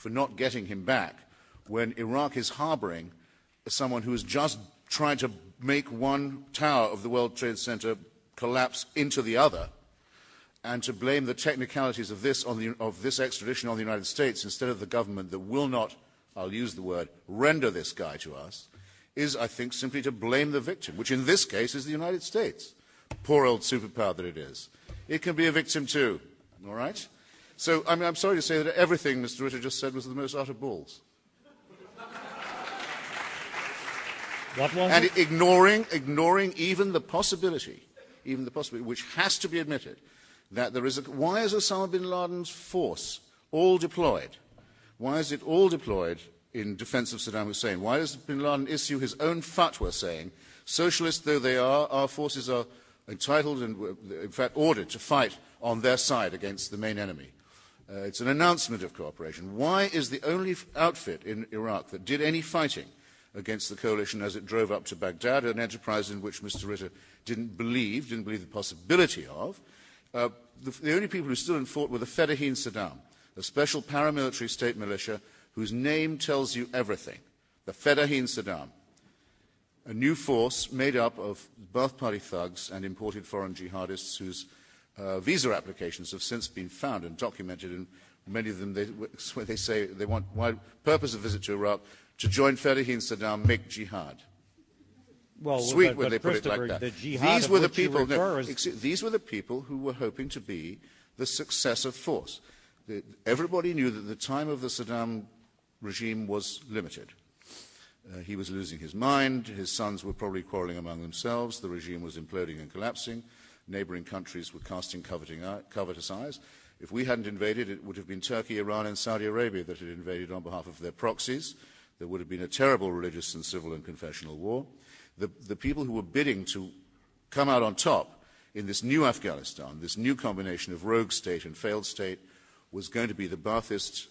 for not getting him back when Iraq is harboring someone who is just trying to make one tower of the World Trade Center collapse into the other, and to blame the technicalities of this extradition on the United States instead of the government that will not, I'll use the word, render this guy to us, is, I think, simply to blame the victim, which in this case is the United States. Poor old superpower that it is. It can be a victim too, all right? So, I mean, I'm sorry to say that everything Mr. Ritter just said was the most utter balls. What was and it? ignoring even the possibility, which has to be admitted, that there is why is Osama bin Laden's force all deployed? Why is it all deployed in defense of Saddam Hussein? Why does bin Laden issue his own fatwa saying, socialist though they are, our forces are entitled and, in fact, ordered to fight on their side against the main enemy? It's an announcement of cooperation. Why is the only outfit in Iraq that did any fighting against the coalition as it drove up to Baghdad, an enterprise in which Mr. Ritter didn't believe the possibility of? The only people who stood and fought were the Fedayeen Saddam, a special paramilitary state militia whose name tells you everything. The Fedayeen Saddam, a new force made up of Ba'ath Party thugs and imported foreign jihadists whose visa applications have since been found and documented, and many of them, they say they want, why, purpose of visit to Iraq, to join Fedayeen Saddam, make jihad. Well, Sweet when they put it like that. These were the people. These were the people who were hoping to be the successive force. Everybody knew that the time of the Saddam regime was limited. He was losing his mind. His sons were probably quarreling among themselves. The regime was imploding and collapsing. Neighboring countries were casting covetous eyes. If we hadn't invaded, it would have been Turkey, Iran, and Saudi Arabia that had invaded on behalf of their proxies. There would have been a terrible religious and civil and confessional war. The people who were bidding to come out on top in this new Afghanistan, this new combination of rogue state and failed state, was going to be the Ba'athist,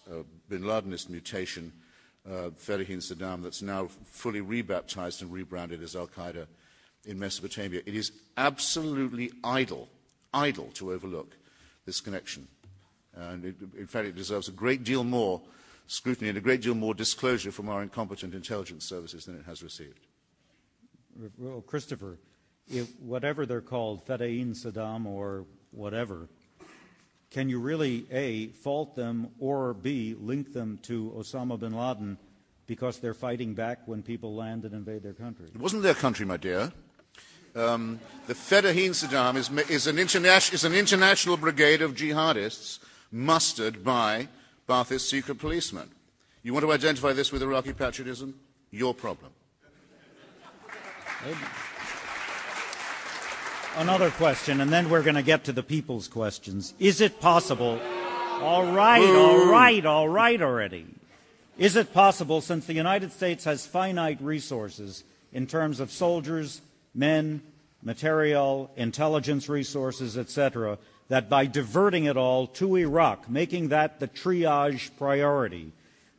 bin Ladenist mutation, Fedayeen Saddam, that's now fully rebaptized and rebranded as Al-Qaeda in Mesopotamia. It is absolutely idle to overlook this connection. And in fact, it deserves a great deal more scrutiny and a great deal more disclosure from our incompetent intelligence services than it has received. Well, Christopher, whatever they're called, Fedayeen Saddam or whatever, can you really, A, fault them, or B, link them to Osama bin Laden because they're fighting back when people land and invade their country? It wasn't their country, my dear. The Fedayeen Saddam is an international brigade of jihadists mustered by Ba'athist secret policemen. You want to identify this with Iraqi patriotism? Your problem. Another question, and then we're going to get to the people's questions. Is it possible? All right already. Is it possible, since the United States has finite resources in terms of soldiers, men, material, intelligence resources, etc., that by diverting it all to Iraq, making that the triage priority,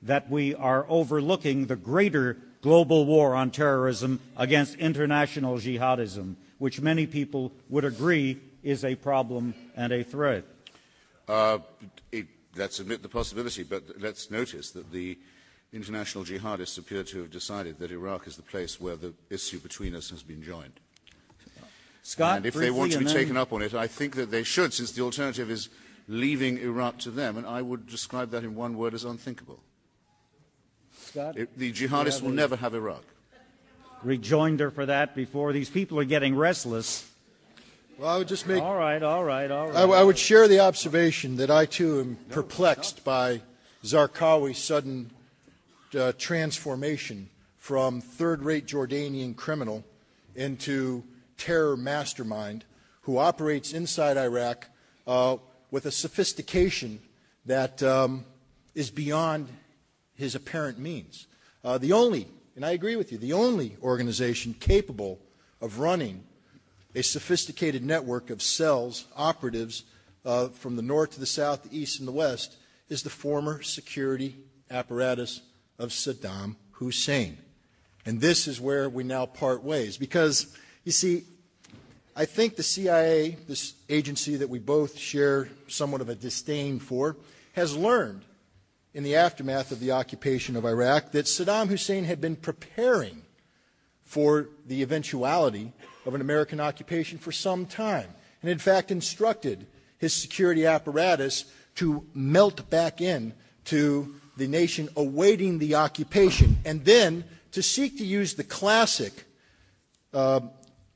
that we are overlooking the greater global war on terrorism against international jihadism, which many people would agree is a problem and a threat? Let's admit the possibility, but let's notice that the international jihadists appear to have decided that Iraq is the place where the issue between us has been joined. Scott, and if they want to be taken up on it, I think that they should, since the alternative is leaving Iraq to them, and I would describe that in one word as unthinkable. Scott, the jihadists will never have Iraq. Rejoinder for that before these people are getting restless. Well, I would just make... All right. I would share the observation that I, too, am perplexed by Zarqawi's sudden transformation from third-rate Jordanian criminal into terror mastermind who operates inside Iraq with a sophistication that is beyond his apparent means. And I agree with you, the only organization capable of running a sophisticated network of cells, operatives from the north to the south, the east, and the west is the former security apparatus of Saddam Hussein. And this is where we now part ways. Because, you see, I think the CIA, this agency that we both share somewhat of a disdain for, has learned in the aftermath of the occupation of Iraq that Saddam Hussein had been preparing for the eventuality of an American occupation for some time, and in fact instructed his security apparatus to melt back in to the nation awaiting the occupation, and then to seek to use the classic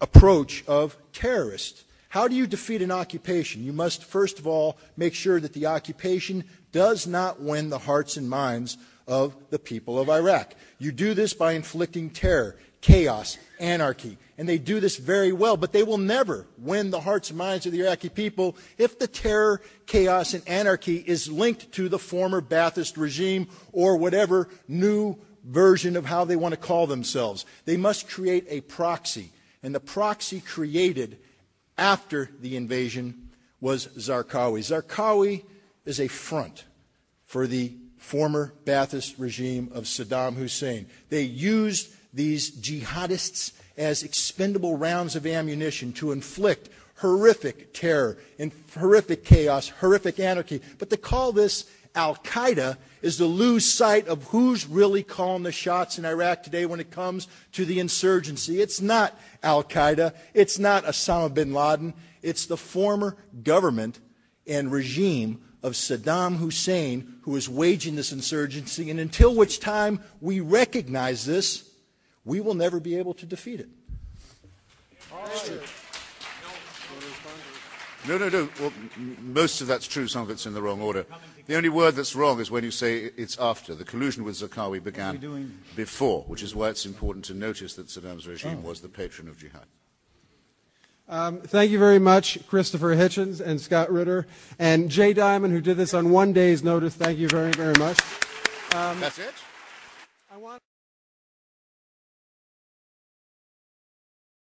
approach of terrorists. How do you defeat an occupation? You must first of all make sure that the occupation does not win the hearts and minds of the people of Iraq. You do this by inflicting terror, chaos, anarchy. And they do this very well, but they will never win the hearts and minds of the Iraqi people if the terror, chaos, and anarchy is linked to the former Ba'athist regime or whatever new version of how they want to call themselves. They must create a proxy. And the proxy created after the invasion was Zarqawi. Zarqawi is a front for the former Ba'athist regime of Saddam Hussein. They used these jihadists as expendable rounds of ammunition to inflict horrific terror and horrific chaos, horrific anarchy. But to call this Al-Qaeda is to lose sight of who's really calling the shots in Iraq today when it comes to the insurgency. It's not Al-Qaeda. It's not Osama bin Laden. It's the former government and regime of Saddam Hussein who is waging this insurgency. And until which time we recognize this, we will never be able to defeat it. No. Well, most of that's true. Some of it's in the wrong order. The only word that's wrong is when you say it's after. The collusion with Zarqawi began before, which is why it's important to notice that Saddam's regime was the patron of jihad. Thank you very much, Christopher Hitchens and Scott Ritter, and Jay Diamond, who did this on one day's notice. Thank you very, very much. That's it? I want